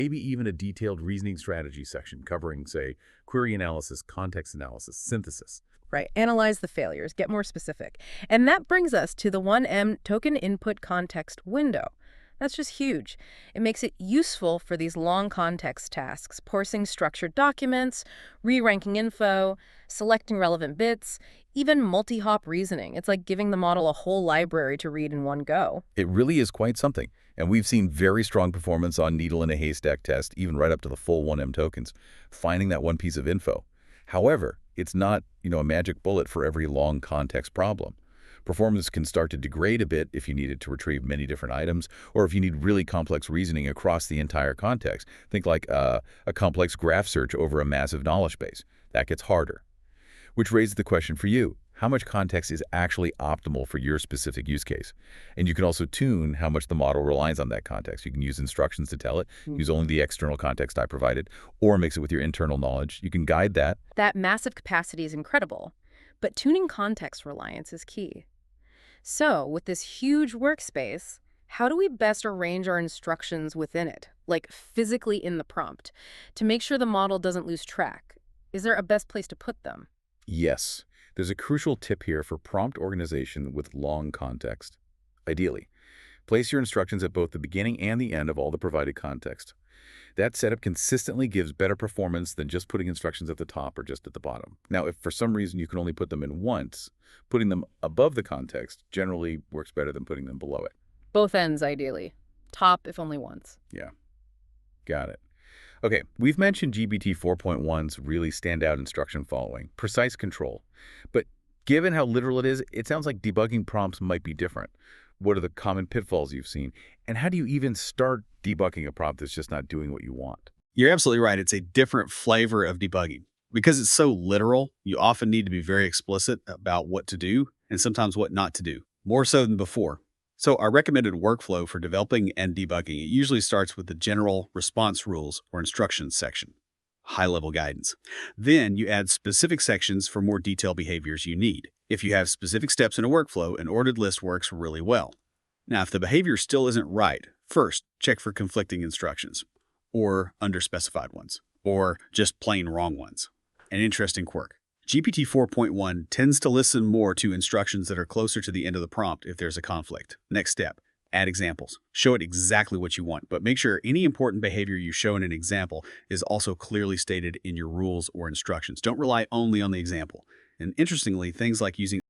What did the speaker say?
Maybe even a detailed reasoning strategy section covering, say, query analysis, context analysis, synthesis. Right. Analyze the failures, get more specific. And that brings us to the 1M token input context window. That's just huge. It makes it useful for these long context tasks, parsing structured documents, re-ranking info, selecting relevant bits, even multi-hop reasoning. It's like giving the model a whole library to read in one go. It really is quite something. And we've seen very strong performance on needle in a haystack test, even right up to the full 1M tokens, finding that one piece of info. However, it's not, a magic bullet for every long context problem. Performance can start to degrade a bit if you need it to retrieve many different items, or if you need really complex reasoning across the entire context. Think like a complex graph search over a massive knowledge base. That gets harder. Which raises the question for you. How much context is actually optimal for your specific use case? And you can also tune how much the model relies on that context. You can use instructions to tell it, use only the external context I provided, or mix it with your internal knowledge. You can guide that. That massive capacity is incredible, but tuning context reliance is key. So, with this huge workspace, how do we best arrange our instructions within it, like physically in the prompt, to make sure the model doesn't lose track? Is there a best place to put them? Yes, there's a crucial tip here for prompt organization with long context. Ideally, place your instructions at both the beginning and the end of all the provided context. That setup consistently gives better performance than just putting instructions at the top or just at the bottom. Now, if for some reason you can only put them in once, putting them above the context generally works better than putting them below it. Both ends, ideally. Top, if only once. Yeah, got it. Okay, we've mentioned GPT 4.1's really standout instruction following, precise control. But given how literal it is, it sounds like debugging prompts might be different. What are the common pitfalls you've seen? And how do you even start debugging a prompt that's just not doing what you want? You're absolutely right. It's a different flavor of debugging. Because it's so literal, you often need to be very explicit about what to do and sometimes what not to do, more so than before. So our recommended workflow for developing and debugging, it usually starts with the general response rules or instructions section, high-level guidance. Then you add specific sections for more detailed behaviors you need. If you have specific steps in a workflow, an ordered list works really well. Now, if the behavior still isn't right, first, check for conflicting instructions, or underspecified ones, or just plain wrong ones. An interesting quirk. GPT 4.1 tends to listen more to instructions that are closer to the end of the prompt if there's a conflict. Next step, add examples. Show it exactly what you want, but make sure any important behavior you show in an example is also clearly stated in your rules or instructions. Don't rely only on the example. And interestingly, things like using